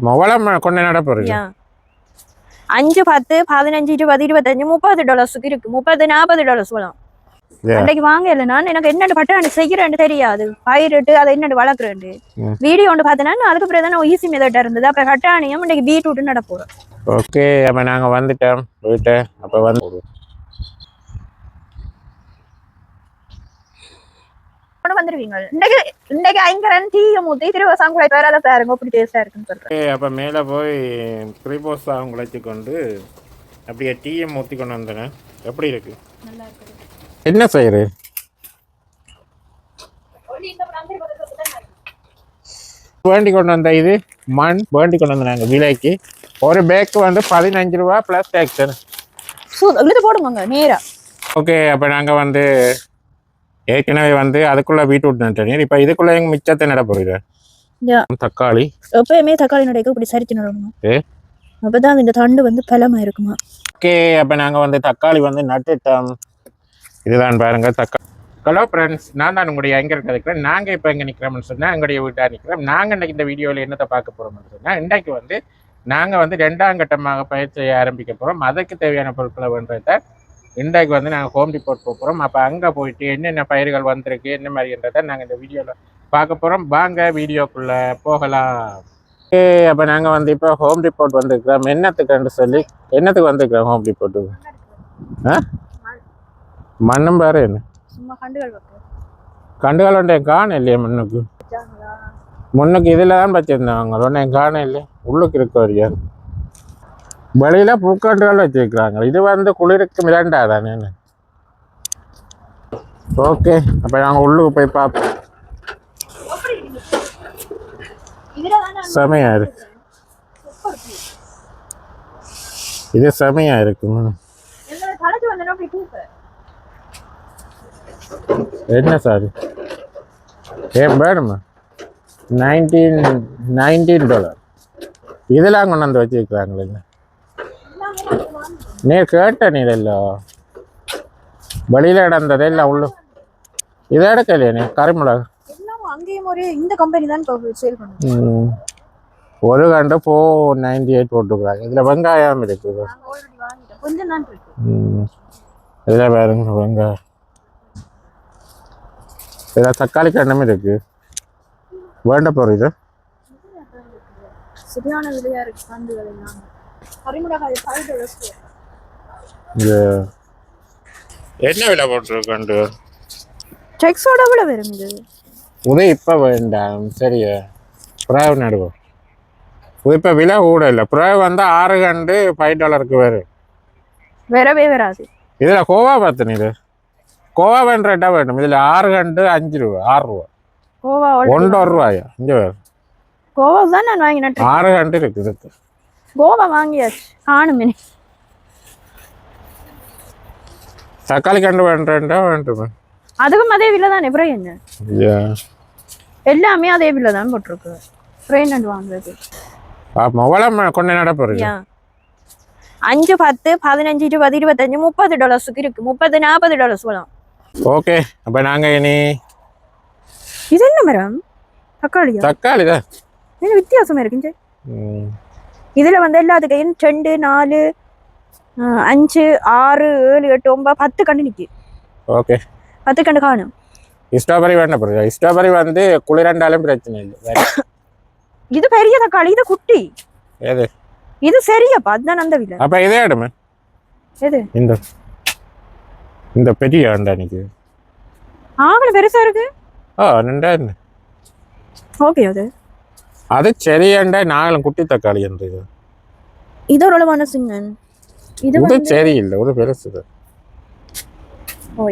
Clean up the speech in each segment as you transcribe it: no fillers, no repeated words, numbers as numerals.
மொபைலம் கொண்டு நட போறீங்க 5 10 15 20 25 $30 இருக்கு. $30-40 போலாம். அன்னைக்கு வாங்க இல்லை நான் எனக்கு என்னென்ன பட்டு செய்கிறேன்னு தெரியாது. பயிரிட்டு அதை என்னென்ன வளர்க்குறேன் வீடியோ ஒன்று பார்த்தேன்னா அதுக்கு பிறகு தான் ஈஸி மெத்தட் இருந்தது. அப்புறம் கட்டாணியம் இன்னைக்கு பீட்ரூட் நடப்போம். ஓகே அப்போ நாங்கள் வந்துட்டோம் வீட்டை. அப்போ வந்து வந்துருவீங்க. இன்னைக்கு ஐங்கரன் டீயை ஊற்றி திருவசாங்குளை பேர் அதை பாருங்க அப்படி டேஸ்டாக இருக்குன்னு சொல்கிறேன். அப்போ மேலே போய் திரிபோசாவும் குழைச்சி கொண்டு அப்படியே டீயை ஊற்றி கொண்டு வந்தேன். எப்படி இருக்கு? நல்லா இருக்குது. என்ன செய்யுது? வேண்டி கொண்டு வந்த இது மண் வேண்டி கொண்டு வந்தாங்க விலைக்கு. ஒரு பேக்கு வந்து 15 ரூபா ப்ளஸ் டேக்ஸ். இழுத்து போடுங்க நேரா. ஓகே அப்போ நாங்கள் வந்து ஏற்கனவே வந்து அதுக்குள்ளே பீட்ரூட் நட்டேன். இப்போ இதுக்குள்ளே எங்கள் மிச்சத்தை நட போகிறீங்க. தக்காளி எப்பயுமே தக்காளி நடைக்கு இப்படி சரிச்சு நடணும். அப்போதான் இந்த தண்டு வந்து பலமாக இருக்குமா. ஓகே அப்போ நாங்கள் வந்து தக்காளி வந்து நட்டுட்டோம். இதுதான் பாருங்க தக்காளி. ஹலோ ஃப்ரெண்ட்ஸ், நான் தான் உங்களுடைய எங்கே இருக்கிறேன். நாங்கள் இப்போ எங்கே நிற்கிறோம்னு சொன்னால் எங்களுடைய வீட்டாக நிற்கிறோம். நாங்கள் இன்றைக்கி இந்த வீடியோவில் என்னத்தை பார்க்க போகிறோம்னு சொன்னால் இன்றைக்கு வந்து நாங்கள் வந்து 2ஆம் கட்டமாக பயிர் செய்ய ஆரம்பிக்க போகிறோம். அதுக்கு தேவையான பொருட்களை பண்ணுறத இன்றைக்கு வந்து நாங்கள் ஹோம் டிப்போர்ட் போகிறோம். அப்போ அங்கே போயிட்டு என்னென்ன பயிர்கள் வந்திருக்கு என்ன மாதிரின்றதை நாங்கள் இந்த வீடியோவில் பார்க்க போகிறோம். வாங்க வீடியோக்குள்ளே போகலாம். ஓகே அப்போ நாங்கள் வந்து இப்போ ஹோம் டிப்போர்ட் வந்துருக்கிறோம். என்னத்துக்குன்னு சொல்லி என்னத்துக்கு வந்துருக்கிறோம் ஹோம் டிப்போர்ட்டு? மண்ணும் பாரு என்ன கண்டுகள் ஒன்றே காண இல்லையா? முன்னுக்கு இதில் தான் வச்சுருந்தாங்க. ஒன்றே காண இல்லை. உள்ளுக்கு இருக்க வரையா வெளியில பூக்கண்டுகள் வச்சிருக்கிறாங்க. இது வந்து குளிருக்கு மிரண்டா தானே. ஓகே அப்ப நாங்க உள்ளுக்கு போய் பார்ப்போம். செமையா இருக்கு. இது செமையா இருக்கு. என்ன சார் வேணுமா? $19 இதெல்லாம் கொண்டு வந்து வச்சிருக்கிறாங்களே. நீ கேட்ட நீல வெளியில இடந்ததே இல்லை. உள்ள இதை எடுக்கலையா நீ? கரிமிளகா இந்த கம்பெனி தான் சேல் பண்ணுது. ஒரு கண்டு 498 போட்டுக்கிறாங்க. இதுல வெங்காயம் இருக்குது. இதுல பாருங்க வெங்காயம். இதுல தக்காளி கண்டம் இருக்கு. வேண்ட போறது சரியான விலையா இருக்கு. என்ன விலை போட்டிருக்கண்டு? டெக்ஸோட விலை வரும் இது. உதவி இப்போ வேண்டாம் சரியா? புறாவு நடுவோம். இப்போ விலை கூட இல்லை. புறாவு வந்து 6 கண்டு $5 வரும். வரவே வராது. இதில் கோவா பார்த்து இது கோவா வேண்டாம் வேணும். இதில் 6 கண்டு $5 6 ரூபா. கோவா $1 இங்கே வரும். கோவா தான் நான் வாங்கினேன். 6 கண்டு இருக்குது. கோவா வாங்கியாச்சு காணுமே. தக்காளி கண்டு வேண்டாம் வேண்டுமே. அதுவும் அதே விலை தான். அப்புறம் என்ன எல்லாமே அதே விலை தான் போட்டிருக்கு. அப்புறம் வாங்குறது மொபைலம் கொண்டு நட போறீங்க. 5 10 15 20 25 $30 இருக்கு. $30-40 போலாம். ஓகே அப்ப நாங்க இனி இது என்ன மரம்? தக்காளியா? தக்காளி தான். என்ன வித்தியாசமா இருக்குங்க. இதுல வந்து எல்லாத்துக்கும் 2 4 5 6 7 8 9 10 கண்டு நிக்கு. ஓகே 10 கண்டு காணும். ஸ்ட்ராபெரி வேண்டாம் போறீங்க. ஸ்ட்ராபெரி வந்து குளிரண்டாலும் பிரச்சனை இல்லை. இது பெரிய தக்காளி. இது குட்டி. எது? இது சரியாப்பா. அதுதான் அந்த விலை. அப்ப இதே எடுமே. எது? இந்த பெரிய ஆண்டானிக்கு ஆவல பெருசா இருக்கு. நண்டாயிரம். ஓகே அது சரியாண்டா. நாங்களும் குட்டி தக்காளி இருந்தது. இது ஒரு அளவான சிங்கன். இது சரி இல்லை. ஒரு பெருசுதான்.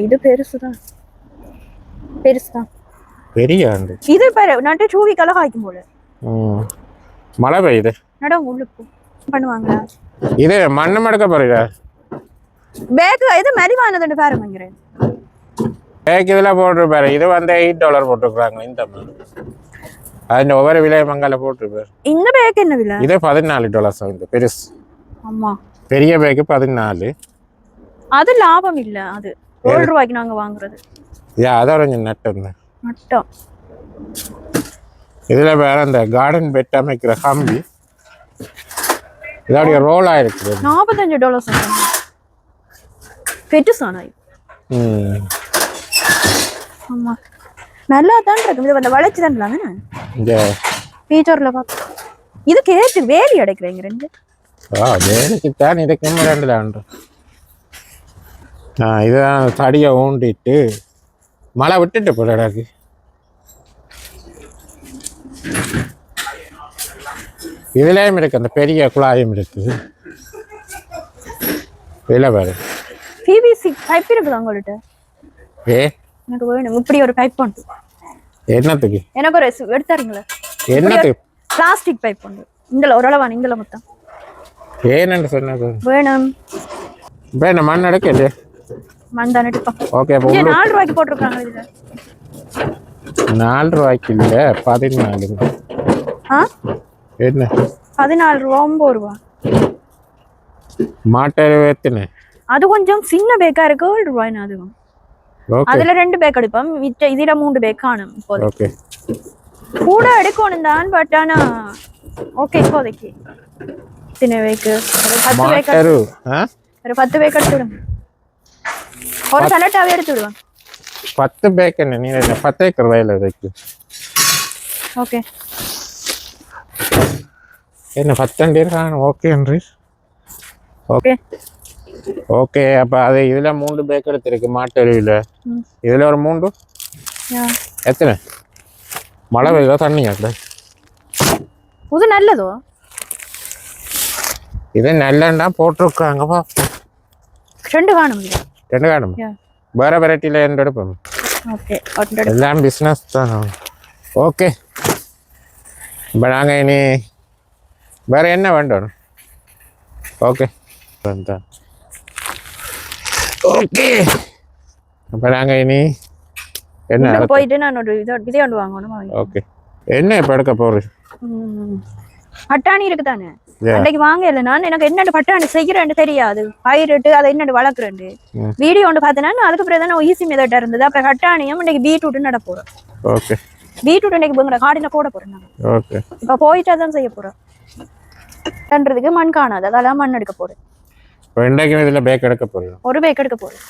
இது பெருசுதான். பெருசுதான். பெரிய ஆண்டு. இது பாரு நட்டு சூவிக்கால காய்க்கும் போல. மழை பெய்யுது. நடம் உள்ளுக்கு பண்ணுவாங்க. இது மண்ணு மடக்க போறீங்க. பேக் இது மலிவானதுன்னு பாருங்க. பேக் இதுல போட்டுருப்பாரு. இது வந்து $8 போட்டுருக்காங்க. இந்த அதுல ஒவ்வொரு விலையை மங்கால போட்டுருப்பாரு. இந்த பேக் என்ன விலை? இது $14 இந்த பெருசு. ஆமா பெரிய பேக் 14. அது லாபம் இல்ல. அது $7 நாங்க வாங்குறது. அதான் கொஞ்சம் நட்டம். நட்டம். இதுல வேற அந்த கார்டன் பெட் அமைக்கிற கம்பி இதோடைய ரோலாக இருக்குது. $45 பெட்டுசானா இது. ஆமா நல்லா தான் இருக்கும். இது வந்து வளைச்சு தான் இல்லாங்க இந்த ஃபீச்சர்ல பார்த்து இது கேட்டு வேலி அடைக்கிறீங்க ரெண்டு. வேலைக்கு தான் இதுக்கு ரெண்டு தான். இதுதான் தடியை ஊண்டிட்டு மழை விட்டுட்டு போடாக்கு. இதுலேயும் இருக்கு, அந்த பெரிய குழாயும் இருக்குது. இல்லை பாரு பிவிசி பைப் இருக்குதா உங்கள்கிட்ட? எனக்கு வேணும் இப்படி ஒரு பைப் உண்டு. என்னத்துக்கு? எனக்கு ஒரு எடுத்தாருங்களா? என்னத்துக்கு? பிளாஸ்டிக் பைப் உண்டு. இந்தல ஒரு அளவான இந்தல மொத்தம் ஏன்னு சொன்னது வேணும். இப்போ என்ன மண் எடுக்க இல்லையா? மண் தானே எடுப்போம். ஓகே, $4 போட்டிருக்காங்க இதுல. $4 இல்லை, 14. என்ன 14 $9. மாட்டை எத்தனை? அது கொஞ்சம் சின்ன பேக்கா இருக்கு, $7 அதுவும். அதுல 2 பேக் எடுப்போம், இதுல 3 பேக் காணும். ஓகே, கூட எடுக்கணும் தான், பட் ஆனா ஓகே இப்போதைக்கு சின்ன பேக்கு ஒரு 10 பேக் ஒரு 10 பேக் எடுத்து விடுங்க. ஒரு சலட்டாவே எடுத்து விடுவாங்க. 10 பேக் என்ன? நீ 10 ஏக்கர் வயல இருக்கு. ஓகே, என்ன 10 இருக்காங்க? ஓகே நன்றி. ஓகே ஓகே, அப்போ அது இதில் 3 பேக் எடுத்துருக்கு மாட்டருவியில். இதில் ஒரு 3 எத்தனை? மழை பெய்யுதோ தண்ணியா? இது நல்லதோ? இது நல்லண்டா போட்டிருக்காங்கப்பா. 2 காணும். 2 காணும். வேறு வெரைட்டியில் என்ன எடுப்போம்? ஓகே, எல்லாம் பிஸ்னஸ் தான். ஓகே, இப்போ நாங்கள் இனி வேறு என்ன வேண்டும்? ஓகே ஓகே, அப்போ நாங்கள் இனி என்ன போயிட்டு நான் ஒரு விதை கொண்டு வாங்கணும். ஓகே, என்ன இப்போ எடுக்க போகிறேன்? பட்டாணி இருக்கு தானே, அன்றைக்கு வாங்க இல்லை. நான் எனக்கு என்னென்ன பட்டாணி செய்கிறேன்னு தெரியாது, பயிரிட்டு அதை என்னென்ன வளர்க்குறேன். வீடியோ ஒன்று பார்த்தேன்னா அதுக்கு பிறகு தான் ஈஸி மெத்தட் இருந்தது. அப்புறம் பட்டாணியும் இன்னைக்கு பீட்ரூட் நட போகிறோம். ஓகே, பீட்ரூட் இன்னைக்கு எங்களை காடியில் போட போகிறேன். ஓகே, இப்போ போயிட்டு தான் செய்ய போகிறோம். பண்றதுக்கு மண் காணாது, அதெல்லாம் மண் எடுக்க போறேன். இன்றைக்கு இதில் பேக் எடுக்க போகிறோம். ஒரு பேக் எடுக்க போறேன்.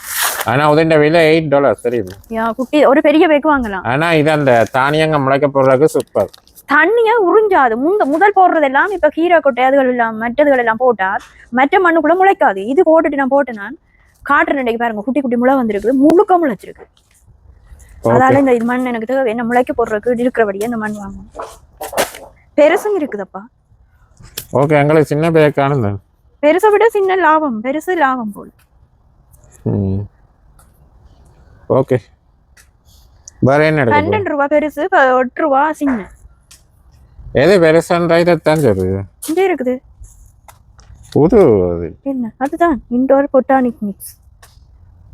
ஆனால் உதண்ட விலை $8 தெரியுமா? குட்டி ஒரு பெரிய பேக் வாங்கலாம். ஆனால் இது அந்த தானியங்க முளைக்க போடுறதுக்கு சூப்பர். தண்ணியா உறிஞ்சாது. முதல் போடுறது எல்லாம் இப்ப கீரை கொட்டை அதுகள் எல்லாம் மற்றதுகள் எல்லாம் போட்டா மற்ற மண்ணுக்குள்ள முளைக்காது. இது போட்டுட்டு நான் போட்டேன். நான் காட்டுற நினைக்க பாருங்க, குட்டி குட்டி முளை வந்திருக்கு, முழுக்க முளைச்சிருக்கு. அதால இந்த இது மண் எனக்கு தேவை. என்ன முளைக்க போடுறதுக்கு இருக்கிறபடியே இந்த மண் வாங்கணும். பெருசும் இருக்குதப்பா. ஓகே, எங்களுக்கு சின்ன பேக் ஆனது. பெருசை விட சின்ன லாபம், பெருசு லாபம் போல். ஓகே, வேற என்ன எடுக்க? $12 பெருசு, $8 சின்ன. எது பெருசான்றா? இதைத்தான் சொல்லுது. இங்க இருக்குது புது அது என்ன? அதுதான் இன்டோர் பொட்டானிக் மிக்ஸ்.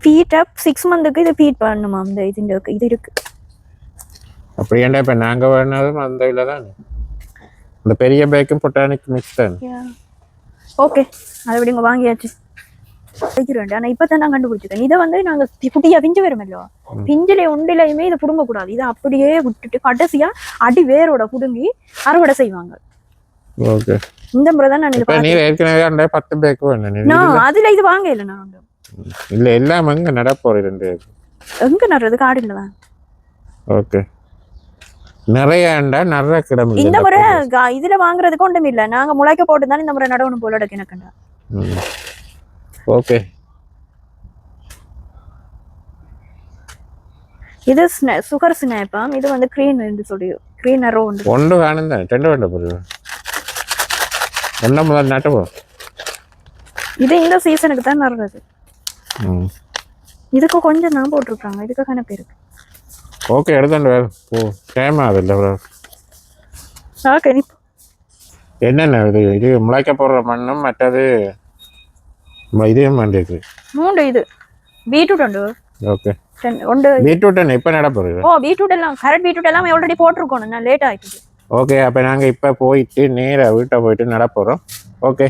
ஃபீட் அப் 6 மந்த்துக்கு இது ஃபீட் பண்ணுமா? இந்த இது இருக்கு. அப்படி ஏன்டா இப்போ நாங்கள் வேணாலும் அந்த இதில் தான் இந்த பெரிய பேக்கும் பொட்டானிக் மிக்ஸ் தான். ஓகே, அதை விடுங்க, வாங்கியாச்சு. வைக்கிறேன். ஆனால் இப்போ தான் நான் கண்டுபிடிச்சிருக்கேன். இதை வந்து நாங்கள் குட்டியா பிஞ்சு வருமல்லோ, பிஞ்சிலே ஒன்றிலையுமே இதை புடுங்க கூடாது. இதை அப்படியே விட்டுட்டு கடைசியா அடி வேரோட புடுங்கி அறுவடை செய்வாங்க. ஓகே, இந்த முறை தான் நான் இப்போ நீ ஏற்கனவே அந்த 10 பேக் வேணும். நான் அதுல இது வாங்க இல்லை. நான் இல்ல எல்லாம் எங்க நடப்போறேன்? எங்க நடுறது? காடுல தான். ஓகே, நிறைய நிறைய கிடமை. இந்த முறை இதுல வாங்குறதுக்கு ஒன்றும் இல்லை. நாங்க முளைக்க போட்டுதான் இந்த முறை நடவணும் போல இருக்கு எனக்குண்டா. ஓகே, இது சுகர் ஸ்னாப்பம். இது வந்து கிரீன் என்று சொல்லி கிரீன் அரோ ஒன்று காணும் தான். 2 வேண்ட போகுது. ஒன்றை முதல் நட்டுவோம். இது இந்த சீசனுக்கு தான் நடுறது. இதுக்கு கொஞ்சம் தான் போட்டிருக்காங்க. இதுக்கு கணக்கு இருக்கு. ஓகே, எடுத்துட்டு போ. டைம் ஆகுது. ஓகே, என்னென்ன இது முளைக்க போடுற மண்ணும் மற்றது இதே மாண்டிருக்கு. 3 இது பீட்ரூட் உண்டு. ஓகே, உண்டு. பீட்ரூட் என்ன இப்போ நட போகுது? பீட்ரூட் எல்லாம் கரெக்ட். பீட்ரூட் எல்லாம் ஆல்ரெடி போட்டிருக்கோம். நான் லேட் ஆயிடுச்சு. ஓகே, அப்போ நாங்கள் இப்போ போயிட்டு நேராக வீட்டை போயிட்டு நட போகிறோம். ஓகே,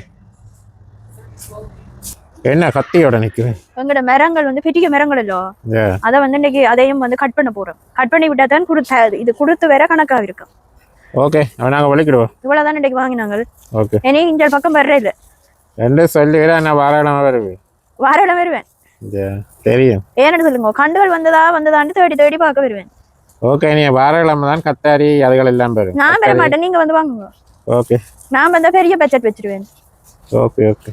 என்ன கத்தியோட நிற்குது? எங்களோட மரங்கள் வந்து பெரிய மரங்கள் இல்லோ, அதை வந்து இன்னைக்கு அதையும் வந்து கட் பண்ண போறோம். கட் பண்ணி விட்டா தான் இது கொடுத்து வேற கணக்காக இருக்கும். ஓகே, நாங்கள் வலிக்கிடுவோம். இவ்வளவுதான் இன்னைக்கு வாங்கினாங்க. ஓகே இனி இந்த பக்கம் வர்றே இல்லை. ரெண்டு சொல்லிக்கிறேன் நான் வாராளமாக வருவேன். வாரம் வருவேன். தெரியும். ஏன்னு சொல்லுங்க, கண்டுகள் வந்ததான்னு தேடி தேடி பார்க்க வருவேன். ஓகே, நீ வாரக்கிழமை தான் கத்தாரி அதுகள் எல்லாம் பெறும். நான் பெற மாட்டேன், நீங்க வந்து வாங்குங்க. ஓகே, நான் வந்தா பெரிய பட்ஜெட் வச்சிருவேன். Okay okay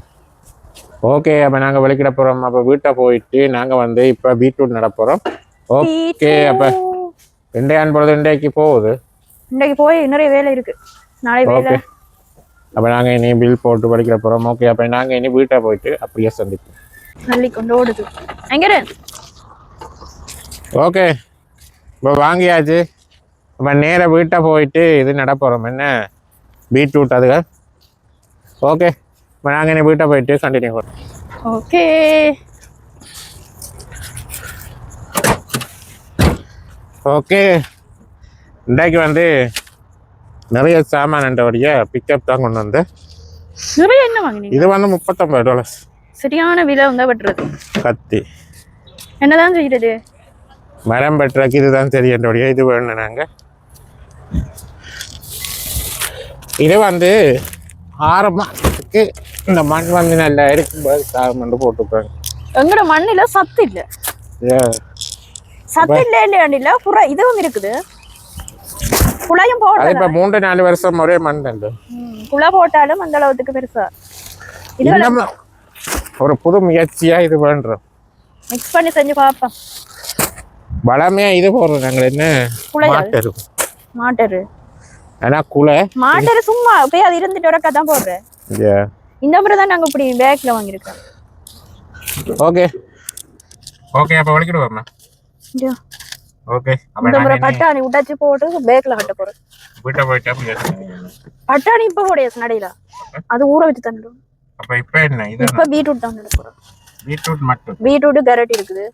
okay. அப்போ நாங்கள் வெளிக்கிட போகிறோம். அப்போ வீட்டை போயிட்டு நாங்கள் வந்து இப்போ பீட்ரூட் நட போகிறோம். ஓகே, அப்போ இண்டையான் பொழுது இன்றைக்கு போகுது. இன்றைக்கு போய் நிறைய வேலை இருக்கு, நாளை வேலை. அப்போ நாங்கள் இனி பில் போட்டு படிக்கிற போகிறோம். ஓகே, அப்போ நாங்கள் இனி வீட்டை போயிட்டு அப்படியே சந்திப்போம். தள்ளி கொண்டு ஓடுது எங்கே. ஓகே, இப்போ வாங்கியாச்சு. இப்போ நேராக வீட்டை போயிட்டு இது நட போகிறோம். என்ன பீட்ரூட் அதுகள். ஓகே, இப்போ நாங்கள் இனி வீட்டை போயிட்டு கண்டினியூ பண்ணுறோம். Okay, okay. இன்றைக்கு வந்து நிறைய சாமான்ன்றபடியா பிக்கப் தான் கொண்டு வந்தேன். நிறைய என்ன வாங்கினீங்க? இது வந்து $39. சரியான விலை வந்து வெட்டுறது. கத்தி என்னதான் செய்யறது? மரம் வெட்டுறதுக்கு இதுதான் தெரியன்றபடியா இது வேணும். நாங்கள் இது வந்து 6 மாதத்துக்கு இந்த மண் வந்து நல்லா இருக்கும்போது சாமண்டு போட்டுப்பாங்க. எங்கட மண்ணில சத்து இல்லை. சத்து இல்லையா புற இதுவும் இருக்குது. குளையும் போட்டாலும் இப்போ 3-4 வருஷம் ஒரே மண் இல்லை. குளை போட்டாலும் அந்த அளவுக்கு பெருசா ஒரு புது முயற்சியா இது பண்றோம். மிக்ஸ் பண்ணி செஞ்சு பார்ப்போம். வளமையா இது போடுறோம் நாங்கள். என்ன மாட்டரு மாட்டரு ஆனா குலை மாட்டரு சும்மா போய் அது இருந்துட்டு வரக்கா தான் போடுறேன். இந்த முறை தான் நாங்க இப்படி பேக்ல வாங்கியிருக்கோம். ஓகே ஓகே, அப்போ வலிக்கிடுவோம்மா. ஓகே, இந்த முறை பட்டாணி உடைச்சு போட்டு பேக்ல கட்ட போறேன். வீட்டை போயிட்டு பட்டாணி இப்ப போடையா நடையில அது ஊற வச்சு தந்துடும். அப்ப இப்ப என்ன இது? இப்ப பீட்ரூட் தான் நட போறோம். பீட்ரூட் மட்டும். பீட்ரூட் கேரட் இருக்குது.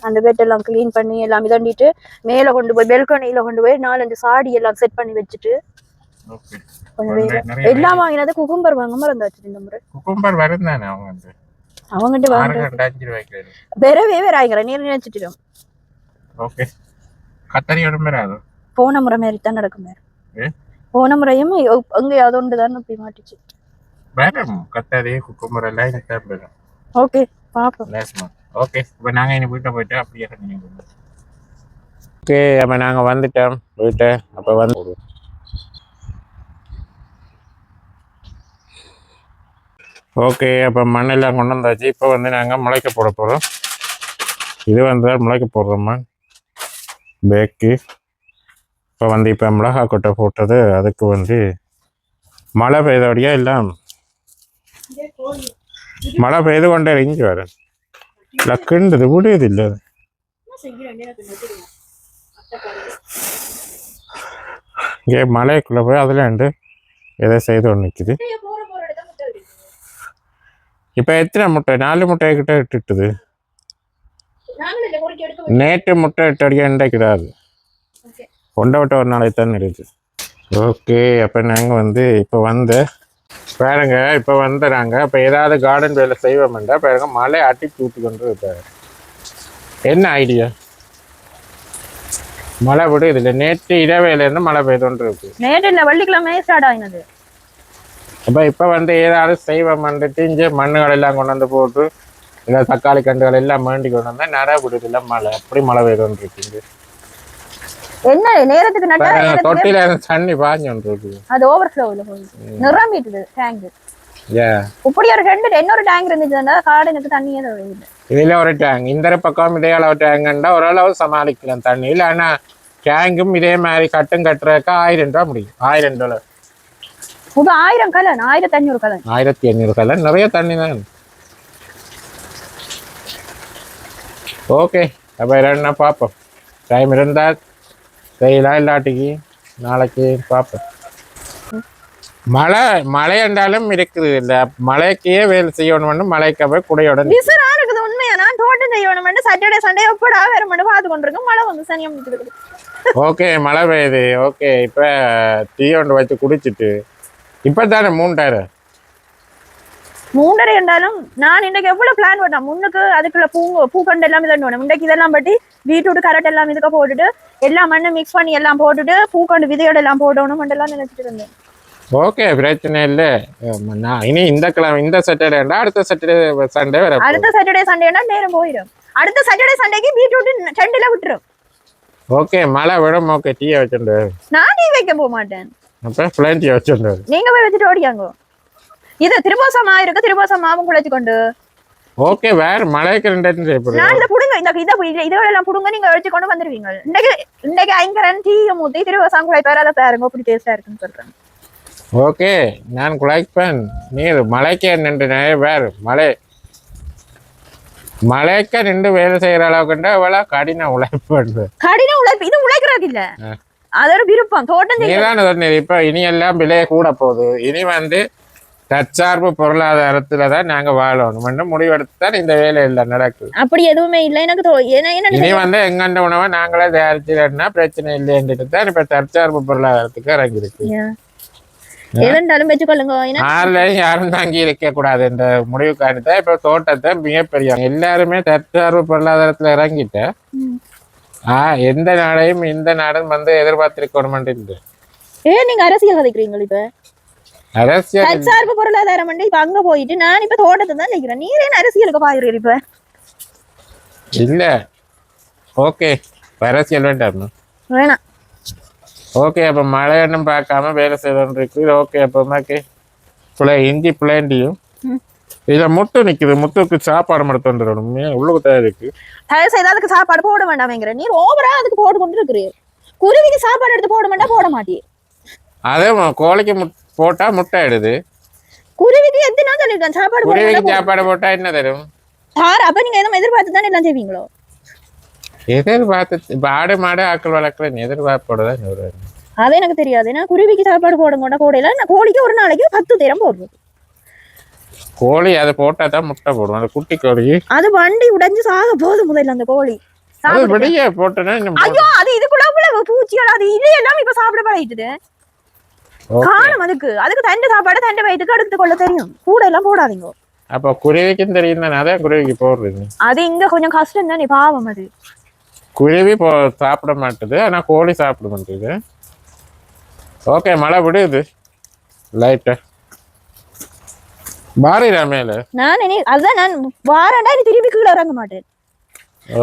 அந்த பெட் எல்லாம் கிளீன் பண்ணி எல்லாம் இதண்டிட்டு மேல கொண்டு போய் பெல்கனியில கொண்டு போய் 4-5 சாடி எல்லாம் செட் பண்ணி வச்சுட்டு எல்லாம் வாங்கினது. குக்கும்பர் வாங்க மறந்தாச்சு இந்த முறை. குக்கும்பர் வருந்தானே அவங்ககிட்ட வாங்க வேறவே வேறாய்ங்கிற நீர் நினைச்சிட்டோம். ஓகே, கத்தரியோட மேராது போன முறை மாதிரி தான் நடக்கும். போன முறையும் எங்கேயாவது ஒன்று தான் போய் மாட்டிச்சு. வேறம் கத்தரி குக்கும்பர் எல்லாம் இந்த பேரும். ஓகே பாப்போம். ஓகே, இப்போ நாங்கள் இனி வீட்டை போயிட்டு அப்படியே கண்டினியூ பண்ணுவோம். ஓகே, அப்போ நாங்கள் வந்துட்டோம் வீட்டை. அப்போ வந்து ஓகே, அப்போ மண்ணெல்லாம் கொண்டு வந்தாச்சு. இப்போ வந்து நாங்கள் முளைக்க போட போகிறோம். இது வந்து முளைக்க போடுறோம்மா பேக்கு. இப்போ வந்து இப்போ மிளகா கொட்டை போட்டது அதுக்கு வந்து மழை பெய்தபடியா எல்லாம் மழை பெய்து கொண்டே இறங்கி வர லக்குன்றது விடுது இல்லை. இங்கே மலைக்குள்ளே போய் அதில் ரெண்டு எதை செய்து ஒன்று நிற்குது. இப்போ எத்தனை முட்டை? 4 முட்டையை கிட்ட இட்டுட்டுது. நேற்று முட்டை இட்டு அடிக்க கிடையாது. கொண்ட விட்ட ஒரு நாளைக்கு தான் இருக்குது. ஓகே, அப்போ நாங்கள் வந்து இப்போ வந்து பாருங்க இப்போ வந்துடுறாங்க. இப்போ ஏதாவது கார்டன் வேலை செய்வோம்டா பாருங்க மழை அட்டிச்சு ஊற்றி கொண்டு இருப்பாரு. என்ன ஐடியா? மழை விடு இதில் நேற்று இரவேலேருந்து மழை பெய்தோன்று இருக்கு. நேற்று இல்லை, வெள்ளிக்கிழமை ஸ்டார்ட் ஆகினது. அப்போ இப்போ வந்து ஏதாவது செய்வோம்ட்டு இங்கே மண்ணுகள் எல்லாம் கொண்டு வந்து போட்டு இல்லை தக்காளி கண்டுகள் எல்லாம் வேண்டி கொண்டு வந்தால் நிறைய விடுது இல்லை மழை. அப்படி மழை பெய்தோன்று இருக்குங்க. என்ன நேரத்துக்கு நட்டா தொட்டில தண்ணி பாஞ்சோன்று இருக்கு. அது ஓவர்ஃப்ளோவில் போகுது, நிரம்பிட்டுது டேங்க். இப்படி ஒரு இன்னொரு டேங்க் இருந்துச்சுன்னா கார்டனுக்கு தண்ணியே தேவையில்லை. இதுல ஒரு டேங்க் இந்த பக்கம் இதே அளவு டேங்குண்டா ஓரளவு சமாளிக்கலாம் தண்ணி இல்லை. ஆனால் டேங்கும் இதே மாதிரி கட்டுறதுக்கு $1000 முடியும். $1000 1000 கலன் 1500 கலன் 1500 கலன் நிறைய தண்ணி தான். ஓகே, அப்போ என்ன பார்ப்போம். டைம் இருந்தால் செய்யலாம், இல்லாட்டிக்கு நாளைக்கு பார்ப்போம். மழை என்றாலும் இருக்குது இல்லை. மழைக்கே வேலை செய்யணும்னு மழைக்கு போய் குடையோட இருக்குது. உண்மையா நான் தோட்டம் செய்யணும் சாட்டர்டே சண்டே எப்படா வேற மட்டும் பார்த்து கொண்டிருக்கோம். மழை வந்து சனியம் முடிச்சுது. ஓகே, மழை பெய்யுது. ஓகே, இப்போ டீ ஒன்று வச்சு குடிச்சிட்டு இப்போ தானே 3:30 என்றாலும் நான் இன்றைக்கு எவ்வளவு பிளான் பண்ணேன் முன்னுக்கு. அதுக்குள்ள பூக்கண்டு எல்லாம் இதணும் இன்றைக்கு இதெல்லாம் பட்டி பீட்ரூட் கரெக்ட் எல்லாம் இதுக்க போட்டுட்டு எல்லா மண்ணை மிக்ஸ் பண்ணி எல்லாம் போட்டுட்டு பூக்கண்டு விதையோட எல்லாம் போடணும் எல்லாம் நினைச்சிட்டு இருந்தேன். ஓகே பிரச்சனை இல்லை. நான் இனி இந்த கிழமை இந்த சாட்டர்டேண்டா அடுத்த சாட்டர்டே சண்டே வர அடுத்த சாட்டர்டே சண்டேனா நேரம் போயிடும். அடுத்த சாட்டர்டே சண்டேக்கு பீட்ரூட் செண்டில விட்டுரும். ஓகே மழை விடும். ஓகே டீயை வச்சுட்டு நான் டீ வைக்க போக மாட்டேன். அப்ப பிளான் டீ வச்சுட்டு நீங்க போய் வச்சுட்டு ஓடியாங்க. இது திருப்போசமா இருக்கு, திருப்போசமாவும் குழைச்சு கொண்டு. ஓகே வேற மழைக்கு ரெண்டாயிரம் செய்யப்படுது. நான் இதை புடுங்க, இந்த இதெல்லாம் புடுங்க, நீங்க வச்சு கொண்டு வந்துருவீங்க. இன்னைக்கு ஐங்கரன் டீ ஊத்தி திருப்போசம் குழைப்பாரு, அதை பாருங்க அப்படி டேஸ்டா இருக்குன்னு சொல்றேன். ஓகே நான் குழைப்பேன். நீர் மழைக்கே நின்று வேறு மழைக்க நின்று வேலை செய்யற அளவுக்கு எவ்வளோ கடின உழைப்பு. கடின உழைப்பு இது உழைக்கிறது இல்ல, அது ஒரு விருப்பம். தோட்டம் நீதான் சொன்னீங்க. இப்ப இனி எல்லாம் விலையை கூட போகுது. இனி வந்து தற்சார்பு பொருளாதாரத்துல தான் நாங்க வாழணும் முடிவெடுத்து தான் இந்த வேலை இல்லை நடக்குது. அப்படி எதுவுமே இல்லை எனக்கு. இனி வந்து எங்கண்ட உணவை நாங்களே தயாரிச்சுனா பிரச்சனை இல்லைன்ட்டு தான் இப்ப தற்சார்பு பொருளாதாரத்துக்கு இறங்கிருக்கு. எதுண்டாலும் வச்சுக்கொள்ளுங்க. யாருலையும் யாரும் தாங்கி இருக்க கூடாது என்ற முடிவுக்காண்டிதான் இப்ப தோட்டத்தை மிகப்பெரிய எல்லாருமே தற்சார்பு பொருளாதாரத்துல இறங்கிட்ட எந்த நாளையும் இந்த நாடும் வந்து எதிர்பார்த்திருக்கணும் இல்லை. நீங்க அரசியல் கதைக்கிறீங்க. இப்ப அரசியல் தற்சார்பு பொருளாதாரம் இப்ப அங்க போயிட்டு நான் இப்ப தோட்டத்தை தான் நினைக்கிறேன். நீரே அரசியலுக்கு பாக்குறீங்க இப்ப இல்ல. ஓகே அரசியல் வேண்டாம். ஓகே அப்ப மழை ஒன்றும் பார்க்காம வேலை செய்யணும் இருக்கு. ஓகே அப்ப இஞ்சி பிள்ளைண்டியும் இதுல முட்டை நிக்குது. முட்டைக்கு சாப்பாடு மட்டும் வந்துடணும். உள்ளுக்கு தான் இருக்கு. தயவு செய்து அதுக்கு சாப்பாடு போட வேண்டாம்ங்கிற நீர் ஓவரா அதுக்கு போட்டு கொண்டு இருக்கிறீர். குருவிக்கு சாப்பாடு எடுத்து போட வேண்டாம், போட மாட்டேன். அதே கோழிக்கு போட்டா முட்டை ஆயிடுது. குருவிக்கு எத்தனை நாள் சொல்லிருக்கேன் சாப்பாடு. குருவிக்கு சாப்பாடு போட்டா என்ன தரும்? அப்ப நீங்க எதுவும் எதிர்பார்த்து தான் எல்லாம் செய்வீங்களோ? எதிர்பார்த்து இப்ப ஆடு மாடு ஆக்கள் வளர்க்கல எதிர்பார்ப்போடதான் சொல்றேன். அது எனக்கு தெரியாது. நான் குருவிக்கு சாப்பாடு போட கோடையில நான் கோழிக்கு ஒரு நாளைக்கு 10 தினம் போடுறது. கோழி அதை போட்டா தான் முட்டை போடும். அந்த குட்டி கோழி அது வண்டி உடைஞ்சு சாக போகுது முதல்ல அந்த கோழி. வெளியே போட்டேன்னா ஐயோ அது இதுக்குள்ள பூச்சிகள் அது இது எல்லாம் இப்ப சாப்பிட பழகிட்டு காணும். அதுக்கு தண்டை சாப்பாடு தண்டை வயிற்றுக்கு எடுத்து கொள்ள தெரியும். கூட எல்லாம் போடாதீங்க. அப்ப குருவிக்கும் தெரியும் தானே, அதான் குருவிக்கு போடுறது. அது இங்க கொஞ்சம் கஷ்டம் தானே, பாவம். அது குருவி சாப்பிட மாட்டுது, ஆனா கோழி சாப்பிட மாட்டேது. ஓகே மழை விடுது லைட்டா மாறிடா மேல. அதான் நான் வாரண்டா நீ திருப்பி கீழே இறங்க மாட்டேன்.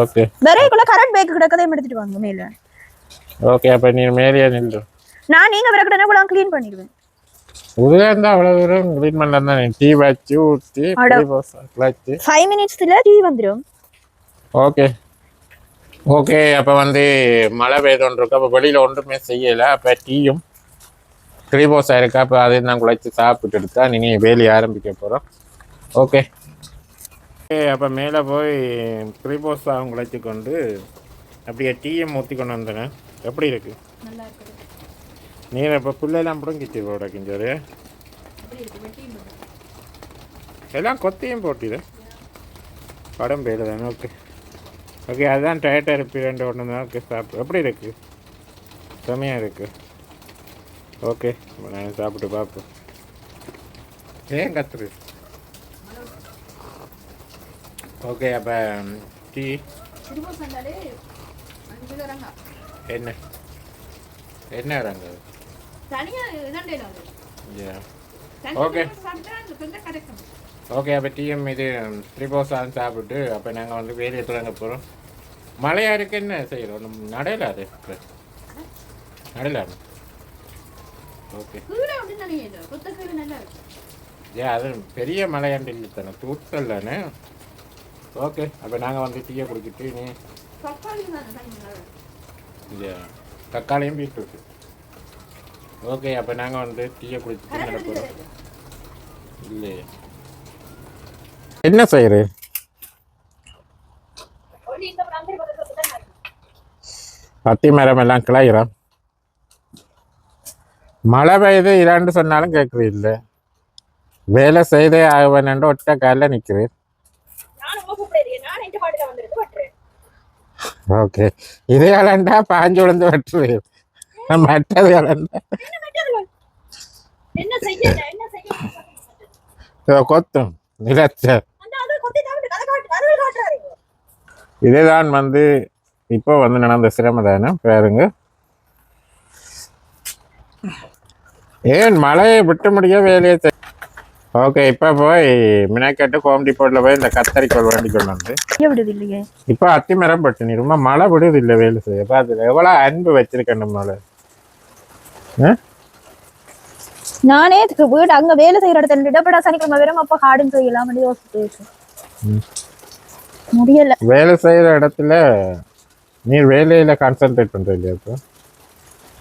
ஓகே விரைக்குள்ள கரண்ட் பேக் கிடக்கதையும் எடுத்துட்டு வாங்க மேல. ஓகே அப்ப நீ மேலேயே நின்று நான் நீங்க விறகுடனே கூட க்ளீன் பண்ணிடுவேன். உதவியா இருந்தா அவ்வளவு தூரம் க்ளீன் பண்ணலாம் தான். டீ வச்சு ஊற்றி 5 மினிட்ஸ்ல டீ வந்துடும். ஓகே ஓகே அப்போ வந்து மழை பெய்தோன்னு இருக்கு. அப்போ வெளியில் ஒன்றுமே செய்யலை. அப்போ டீயும் கிளிபோஸா இருக்கா. அப்போ அதை நான் குழைச்சி சாப்பிட்டு எடுத்தா நீ வேலையை ஆரம்பிக்க போகிறோம். ஓகே அப்போ மேலே போய் கிளிபோஸாவும் குழைச்சி கொண்டு அப்படியே டீயும் ஊற்றி கொண்டு வந்தேன். எப்படி இருக்கு? நீர் இப்போ புல்லெல்லாம் பிடுங்கிச்சு போட கிஞ்சரு எல்லாம் கொத்தையும் போட்டிது படம் பெய்யுது. ஓகே ஓகே அதுதான் டயட்டாக இருப்பி 2 ஒன்று தான். ஓகே சாப்பிட்டு எப்படி இருக்குது? செம்மையாக இருக்குது. ஓகே நான் சாப்பிட்டு பார்ப்போம். ஏன் கத்துரு? ஓகே அப்போ டீ என்ன என்ன வராங்க? ஓகே ஓகே அப்போ டீஎம் இது த்ரிபோசான்னு சாப்பிட்டு அப்போ நாங்கள் வந்து வேலையை தொடங்க போகிறோம். மழையாக இருக்கு என்ன செய்கிறோம்? ஒன்றும் நடலாது நடலாது. ஓகே ஏன் அது பெரிய மழையாண்டு இல்லை தானே, தூத்தல் தானே. ஓகே அப்போ நாங்கள் வந்து டீயை குடிச்சிட்டு நீ தக்காளியும் பீட்ரூட். ஓகே அப்போ நாங்கள் வந்து டீயை குடிச்சிட்டு நடக்கிறோம். இல்லையே என்ன செய்யற? பத்தி மரம் எல்லாம் கிளையிறோம். மழை பெய்யுது இராண்டு சொன்னாலும் கேட்குறது இல்லை. வேலை செய்தே ஆகவேன்னு ஒட்ட காலில் நிற்கிறேன். ஓகே இதே இளண்டா பாஞ்சு விழுந்து வெட்டுறது. மற்றது இளண்டா கொத்தும் நிலச்ச. இதேதான் வந்து இப்போ வந்து நடந்த சிரமம் தானே பாருங்க. ஏன் மழையை விட்டு முடிய வேலையை ஓகே இப்போ போய் மினக்கட்டு ஹோம் டிப்போட்டில் போய் இந்த கத்தரிக்கோள் வேண்டி கொண்டு வந்து விடுது இல்லையே இப்போ அத்திமரம் பட்டு நீ ரொம்ப மழை விடுது இல்லை வேலை செய்ய பார்த்து எவ்வளோ அன்பு வச்சிருக்கேன் மழை நானே வீடு அங்க வேலை செய்யற இடத்துல இடப்படா சனிக்கிழமை வெறும் அப்ப காடுன்னு செய்யலாம் யோசிச்சு முடியல வேலை செய்யற இடத்துல நீ வேலையில கான்சென்ட்ரேட் பண்ற இல்லையா இப்போ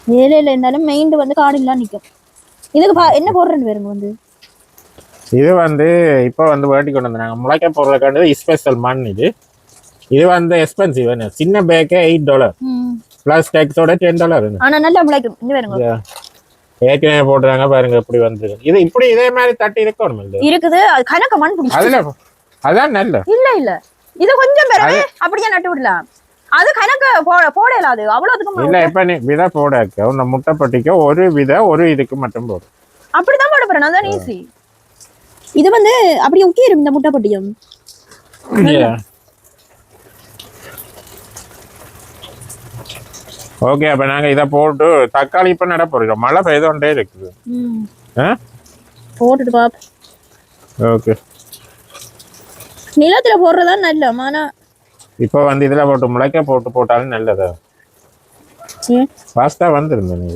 வேலையில இருந்தாலும் மெயின் வந்து காடுலாம் நிக்கும் இதுக்கு என்ன போடுறேன்னு வேறுங்க வந்து இது வந்து இப்போ வந்து வேண்டி கொண்டு வந்தாங்க முளைக்க போடுறதுக்காண்டு ஸ்பெஷல் மண் இது வந்து எக்ஸ்பென்சிவ் சின்ன பேக்கே $8 பிளஸ் டேக்ஸோட $10 ஆனா நல்லா முளைக்கும் இங்க வேறுங்க ஏற்கனவே போடுறாங்க பாருங்க இப்படி வந்து இது இப்படி இதே மாதிரி தட்டி இருக்கணும் இல்லை இருக்குது கணக்கு மண் பிடிக்கும் அதுல அதான் நல்ல இல்ல இது கொஞ்சம் பெறவே அப்படியே நட்டு விடலாம் அது கணக்கு போடல அது அவ்வளவுக்கு இல்ல இப்ப நீ விதை போடாக்க உன்ன முட்டைப்பட்டிக்கு ஒரு விதை ஒரு இதுக்கு மட்டும் போடும் அப்படிதான் போட போறேன் அதான் ஈஸி இது வந்து அப்படியே உக்கிரும் இந்த முட்டைப்பட்டியும் ஓகே அப்ப நாங்க இதை போட்டு தக்காளி இப்ப நட போறோம் மழை பெய்தோண்டே இருக்குது போட்டுட்டு பாப்போம் ஓகே நிலத்துல போடுறதா நல்ல ஆனா இப்போ வந்து இதுல போட்டு முளைக்க போட்டாலும் நல்லதா ஃபாஸ்டா வந்துருந்தேன் நீ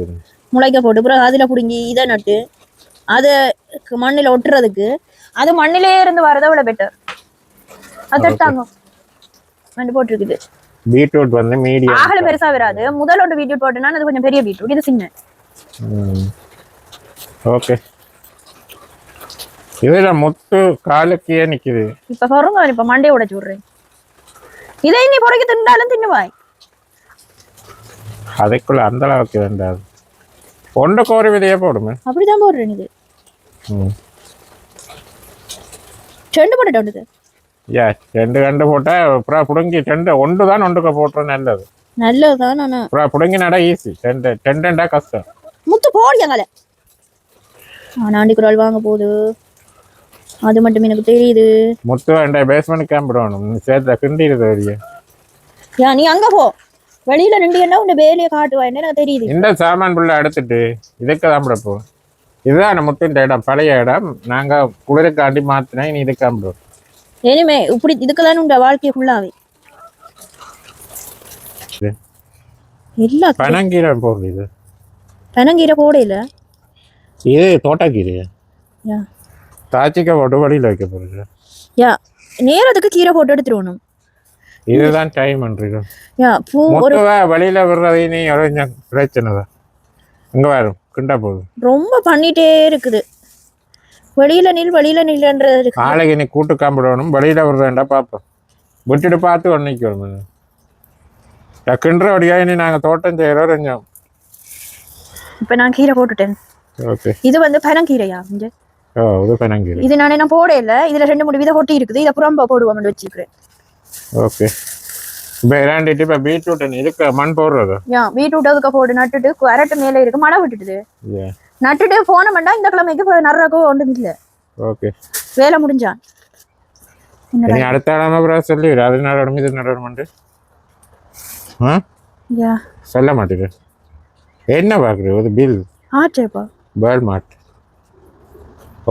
முளைக்க போட்டு அப்புறம் அதுல புடுங்கி இதை நட்டு அது மண்ணில ஒட்டுறதுக்கு அது மண்ணிலே இருந்து வரதை விட பெட்டர் அது தட்டாங்க போட்டுருக்குது பீட்ரூட் வந்து மீடியம் ஆகல பெருசா வராது முதலோட பீட்ரூட் போட்டோம்னா அது கொஞ்சம் பெரிய பீட்ரூட் இது சின்ன ஓகே இதுல முத்து காலுக்கே நிக்குது இப்ப சொல்லுங்க இப்ப மண்டையை உடைச்சு விடுறேன் இதை நீ புறக்கி திண்டாலும் தின்னுவாய் அதுக்குள்ள அந்த அளவுக்கு வேண்டாது ஒன்றுக்கு ஒரு விதையே போடுமே அப்படிதான் போடுறேன் இது ரெண்டு போட்டுட்டு யா ரெண்டு கண்டு போட்டா அப்புறம் புடுங்கி ஒன்று தான் ஒன்றுக்கு போட்டுற நல்லது நல்லதுதான் நானா அப்புறம் புடுங்கி நட ஈஸி ரெண்டா கஷ்டம் முத்து போடியாங்கல ஆனாண்டி குரல் வாங்க போகுது அது மட்டும் எனக்கு தெரியுது முத்து வேண்ட பேஸ்மெண்ட் கேம்ப் வேணும் சேர்த்த கிண்டிடுது வரைய யா நீ அங்க போ வெளியில நின்று உன்னை வேலையை காட்டுவா என்ன எனக்கு தெரியுது இந்த சாமான் புள்ள எடுத்துட்டு இதுக்கு தான் போ இதுதான் முத்தின் இடம் பழைய இடம் நாங்க குளிருக்காண்டி மாத்தினா நீ இதுக்கு தான் இனிமே இப்படி இதுக்குதான் உண்ட வாழ்க்கை ஃபுல்லாவே எல்லா பனங்கீரை போடுது இது பனங்கீரை போடையில இது தோட்டக்கீரை யா தாச்சிக்க போட்டு வழியில் வைக்க போறது யா நேரத்துக்கு கீரை போட்டு எடுத்துருவணும் இதுதான் டைம் பண்றீங்க யா பூ ஒரு வழியில விடுறது நீ பிரச்சனை தான் இங்க வரும் கிண்டா போகுது ரொம்ப பண்ணிட்டே இருக்குது வெளியில நில்ன்றது ஆளைக்கு நீ கூட்டு காம்பிடணும் வெளியில விடுறேன்டா பாப்போம் விட்டுட்டு பார்த்து ஒன்னைக்கு வரும் கிண்டுற வழியாக நீ நாங்க தோட்டம் செய்யறோம் கொஞ்சம் இப்ப நான் கீரை போட்டுட்டேன் ஓகே இது வந்து பனங்கீரையா இங்க இது பனங்கீரை இது நான் போடல இதுல 2-3 விதை ஒட்டி இருக்குது இதை புறம்பா போடுவோம்னு வச்சுக்கிறேன் ஓகே இப்போ இராண்டிட்டு இப்போ பீட்ரூட் இதுக்கு மண் போடுறது பீட்ரூட் அதுக்கு போட்டு நட்டுட்டு கரெக்ட் மேலே இருக்கு மழை விட்டுட்டுது நட்டுட்டு போனோம்டா இந்த கிழமைக்கு நடுறக்கோ ஒன்றும் இல்லை ஓகே வேலை முடிஞ்சான் நீ அடுத்த கிழமை அப்புறம் சொல்லிவிடு அது நடணும் இது நடணும்ட்டு சொல்ல மாட்டேது என்ன பார்க்குறது ஒரு பில் ஆச்சேப்பா பேர்ல் மார்ட்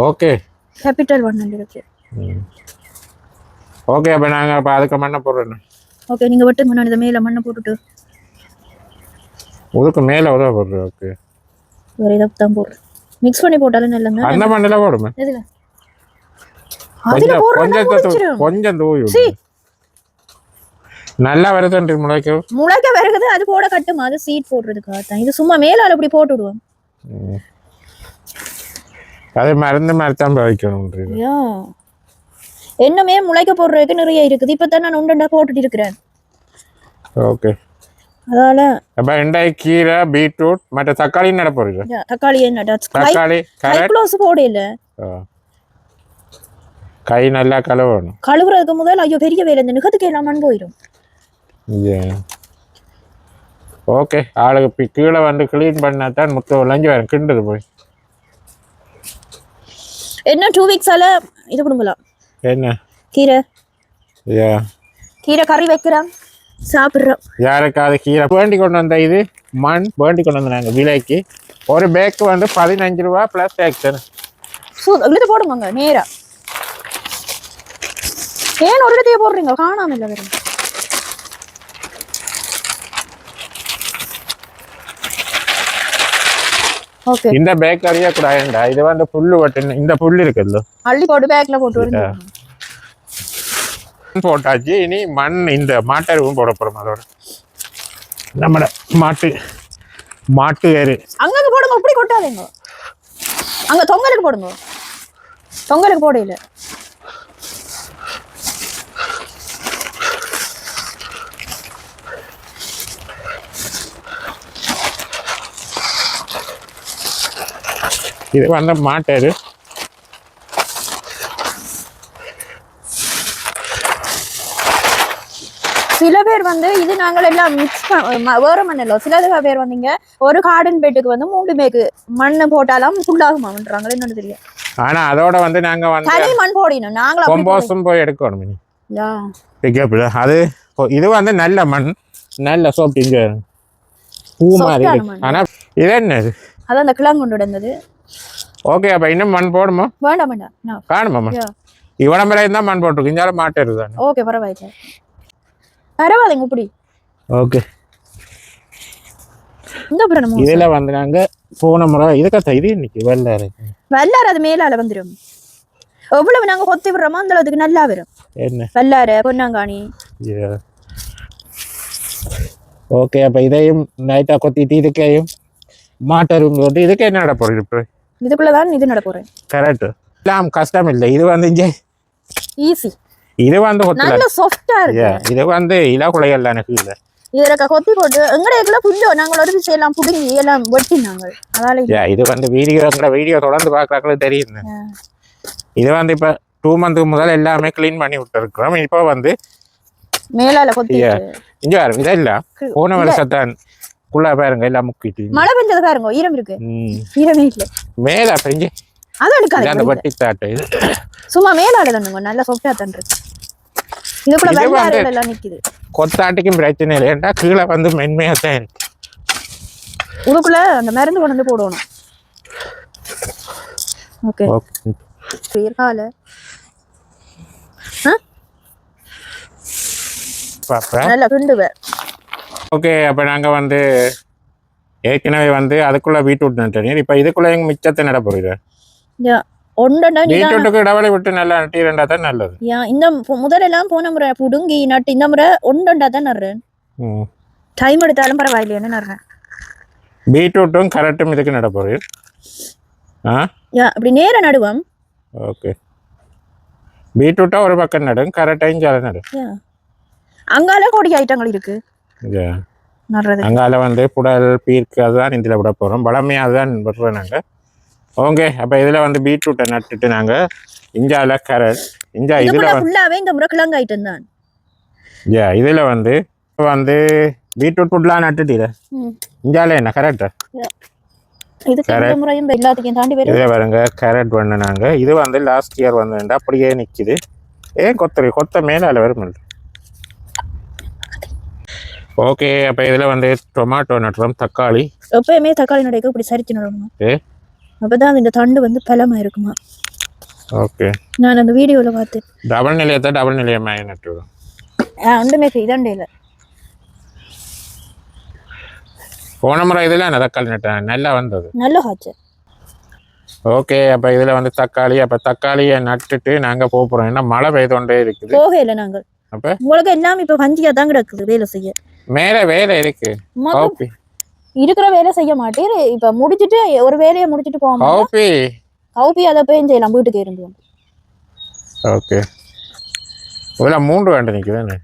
ஓகே கேபிட்டல் 100 ஓகே அப்போ நாங்கள் அப்போ அதுக்கு மண்ணை போடுறோம் ஓகே நீங்கள் வெட்டுங்க நான் இதை மேலே மண்ணை போட்டுட்டு அதுக்கு மேலே உதவ போடுறேன் ஓகே வேறு இதை தான் போடுறேன் மிக்ஸ் பண்ணி போட்டாலும் இல்லைங்க அந்த மண்ணில் போடுமே கொஞ்சம் தூவி நல்லா வருது முளைக்க வருது அது போட கட்டுமா அது சீட் போடுறதுக்காக தான் இது சும்மா மேலால அப்படி போட்டு விடுவோம் அதே மருந்து மாதிரி தான் வைக்கணும் என்னமே முளைக்க போடுறதுக்கு நிறைய இருக்குது இப்பதான் நான் உண்டா போட்டுட்டு இருக்கிறேன் ஓகே அதால அப்ப வெண்டை கீரை பீட்ரூட் மற்ற தக்காளி நட போறீங்க தக்காளி என்ன தக்காளி கேரட் போடல கை நல்லா கழுவணும் கழுவுறதுக்கு முதல்ல ஐயோ பெரிய வேலை இந்த நுகத்துக்கு எல்லாம் மண் போயிடும் ஓகே ஆளுக்கு கீழே வந்து கிளீன் பண்ணாதான் முத்த லஞ்சு வரும் கிண்டுது போய் என்ன 2 வீக்ஸால இது கொடுங்கலாம் என்ன கீரை கீரை கறி வைக்கிறோம் சாப்பிட்றோம் யாருக்காவது கீரை வேண்டி கொண்டு வந்த இது மண் வேண்டி கொண்டு வந்தாங்க விலைக்கு ஒரு பேக்கு வந்து 15 ரூபா ப்ளஸ் டேக்ஸ். இழுத்து போடுங்க நேரா. ஏன் ஒரு இடத்தையே போடுறீங்க? காணாம இல்லை வேறு. ஓகே, இந்த பேக் அறிய கூடாதுண்டா. இது வந்து புல்லு வட்டு, இந்த புல்லு இருக்குல்ல, அள்ளி போட்டு பேக்ல போட்டு வருங்க. போட்டாச்சு. இனி மண் இந்த மாட்டருவும் போட போறோம். அதோட நம்மட மாட்டு ஏறு அங்கங்க போடுங்க, இப்படி கொட்டாதீங்க. அங்க தொங்கலுக்கு போடுங்க. தொங்கலுக்கு போடையில இது வந்து மாட்டேரு. சில பேர் வந்து இது நாங்கள் எல்லாம் மிக்ஸ் வேற மண் இல்லை. சில பேர் வந்தீங்க ஒரு கார்டன் பெட்டுக்கு வந்து 3 பேக்கு மண்ணு போட்டாலும் ஃபுல்லாகுமான்றாங்களே என்னன்னு தெரியும். ஆனா அதோட வந்து நாங்க வந்து தனி மண் போடணும். நாங்களும் கொம்போஸும் போய் எடுக்கணும். யா அது இது வந்து நல்ல மண், நல்ல சோப் இங்க பூ மாதிரி இருக்கு. ஆனா இது என்னது? அதான் அந்த கிளாங் கொண்டு வந்தது. ஓகே, அப்ப இன்னும் மண் போடுமா? வேண்டாம் வேண்டாம், காணுமாம்மா? இவ்வளவு மேலே இருந்தா மண் போட்டிருக்கு. இஞ்சால மாட்டு இருக்குதானே. ஓகே, பரவாயில்ல பரவாயில்லைங்க. இப்படி ஓகே. இந்த புறம் இதுல வந்து நாங்க போன முறை இதுக்கத்த இது இன்னைக்கு வெள்ளாரு அது மேலால வந்துடும். எவ்வளவு நாங்க கொத்தி விடுறோமோ அந்த அளவுக்கு நல்லா வரும். என்ன வெள்ளார பொன்னாங்காணி. ஓகே, அப்ப இதையும் நைட்டா கொத்திட்டு இதுக்கையும் மாட்டரும் போட்டு இதுக்கு என்ன நட போறீங்க? இப்போ இதுக்குள்ளதான் இது நட போறேன். கரெக்ட். எல்லாம் கஷ்டம் இல்லை. இது வந்து இங்கே ஈஸி. இது வந்து நல்ல சாஃப்ட்டா இருக்கு. இது வந்து இலகுலைகள் எனக்கு இல்லை. இதற்கு கொத்தி போட்டு எங்கடைக்குள்ள புல்லோ நாங்கள் ஒரு விஷயம் எல்லாம் புடுங்கி எல்லாம் வெட்டினாங்க. அதால இது வந்து வீடியோ தொடர்ந்து பார்க்கறாங்களே தெரியும். இது வந்து இப்ப 2 months முதல் எல்லாமே கிளீன் பண்ணி விட்டுருக்கிறோம். இப்போ வந்து மேலால கொத்தி இங்க பாருங்க. இதெல்லாம் போன வருஷத்தான் குள்ளா பாருங்க எல்லாம் முக்கிட்டு மழை பெஞ்சது பாருங்க. ஈரம் இருக்கு. ஈரமே இல்லை. மேல பெஞ்சு அதான் எடுக்காது. அந்த வட்டி தாட்டு இது சும்மா மேலால தானுங்க. நல்ல சாஃப்ட்டா தான் இருக்கு. இதுக்குள்ள வெள்ளாறுகள் எல்லாம் நிக்குது. கொத்தாட்டிக்கும் பிரச்சனை இல்லை. ஏன்டா கீழே வந்து மென்மையா தான் இருக்கு. இதுக்குள்ள அந்த மருந்து கொண்டு வந்து போடணும். ஓகே கால நல்ல கிண்டுவேன். ஓகே, அப்ப நாங்க வந்து ஏற்கனவே வந்து அதுக்குள்ள பீட்ரூட் நட்டேன். இப்ப இதுக்குள்ள எங்க மிச்சத்தை நட போறீங்க? பீட்ரூட்டுக்கு இடவெளி விட்டு நல்லா நட்டிரண்டா தான் நல்லது. இந்த முதலெல்லாம் போன முறை புடுங்கி நட்டு இந்த முறை ஒண்டா தான் நடுறேன். டைம் எடுத்தாலும் பரவாயில்லைன்னு நடுறேன். பீட்ரூட்டும் கரெக்டும் இதுக்கு நட போறீங்க? அப்படி நேர நடுவோம். ஓகே, பீட்ரூட்டா ஒரு பக்கம் நடும், கரெக்டாயும் ஜால நடு. அங்கால கொடி ஐட்டங்கள் இருக்கு. அங்கால வந்து புடல் பீர்க்கு அதுதான் இதில் விட போகிறோம். பழமையாக அதுதான் விடுறோம் நாங்கள். ஓகே, அப்போ இதில் வந்து பீட்ரூட்டை நட்டுட்டு நாங்கள் இஞ்சால கரட் இஞ்சா இதில் ஃபுல்லாகவே இந்த முறை கிழங்கு ஐட்டம் தான். இதில் வந்து பீட்ரூட் ஃபுட்லாம் நட்டுட்டீங்க. இஞ்சால என்ன கரெக்டா? இதில் பாருங்க கேரட் பண்ண நாங்கள். இது வந்து லாஸ்ட் இயர் வந்து அப்படியே நிற்கிது. ஏன் கொத்த மேலால வரும். ஓகே, அப்போ இதில் வந்து டொமாட்டோ நட்டுறோம். தக்காளி எப்பயுமே தக்காளி நடைக்க இப்படி சரிச்சு நடணும். அப்பதான் இந்த தண்டு வந்து பலமா இருக்குமா. ஓகே, நான் அந்த வீடியோவில் பார்த்தேன். டபுள் நிலையமாக நட்டுறோம். ஒன்றுமே இதண்டையில் போன முறை இதில் நான் தக்காளி நட்டேன். நல்லா வந்தது. நல்ல காய்ச்ச. ஓகே, அப்போ இதில் வந்து தக்காளி. அப்போ தக்காளியை நட்டுட்டு நாங்கள் போகிறோம். ஏன்னா மழை பெய்தோண்டே இருக்குது. போகல நாங்கள். அப்போ உங்களுக்கு எல்லாம் இப்போ பஞ்சியாக தான் கிடக்குது வேலை செய்ய. மேலே வேலை இருக்கு. இருக்கிற வேலை செய்ய மாட்டேன். இப்போ முடிச்சுட்டு ஒரு வேலையை முடிச்சுட்டு போவோம். கவுப்பி அதை போய் செய்யலாம் வீட்டுக்கு இருந்து. ஓகே, இதெல்லாம் 3 வேண்டு நிற்குது.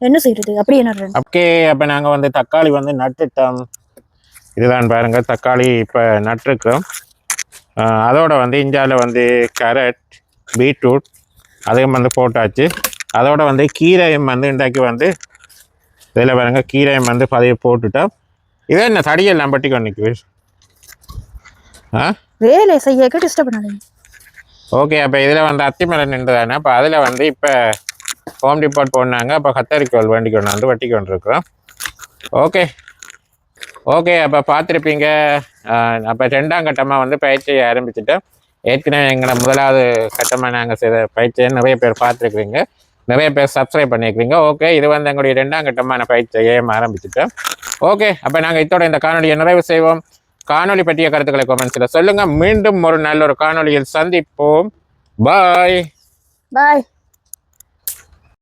என்ன செய்யறது? அப்படி என்ன? ஓகே, அப்போ நாங்கள் வந்து தக்காளி வந்து நட்டுட்டோம். இதுதான் பாருங்க தக்காளி இப்போ நட்டுருக்கோம். அதோட வந்து இஞ்சால வந்து கேரட் பீட்ரூட் அதையும் வந்து போட்டாச்சு. அதோட வந்து கீரையும் வந்து இன்றைக்கு வந்து இதில் பாருங்க கீரையும் வந்து பதைய போட்டுட்டோம். இதே என்ன தடியெல்லாம் பட்டி கொண்டிக்கு வேலை செய்ய டிஸ்டர்ப் பண்ணாதீங்க. ஓகே, அப்போ இதில் வந்து அத்திமரம் நின்றுதானே. அப்போ அதில் வந்து இப்போ ஹோம் டிபார்ட் போனாங்க. அப்போ கத்தரிக்கோள் வேண்டி கொண்டு வந்து வட்டி கொண்டிருக்கிறோம். ஓகே, ஓகே, அப்போ பார்த்துருப்பீங்க. அப்போ 2ஆம் கட்டமாக வந்து பயிற்சியை ஆரம்பிச்சுட்டோம். ஏற்கனவே எங்களை முதலாவது கட்டமாக நாங்கள் செய்த பயிற்சியை நிறைய பேர் பார்த்துருக்குறீங்க, நிறைய பேர் சப்ஸ்கிரைப் பண்ணியிருக்கிறீங்க. ஓகே, இது வந்து எங்களுடைய 2ஆம் கட்டமான பயிற்சியை ஆரம்பிச்சுட்டோம். ஓகே, அப்போ நாங்கள் இதோட இந்த காணொலியை நிறைவு செய்வோம். காணொலி பற்றிய கருத்துக்களை கமெண்ட்ஸில் சொல்லுங்கள். மீண்டும் ஒரு நல்ல ஒரு காணொலியில் சந்திப்போம். பாய்.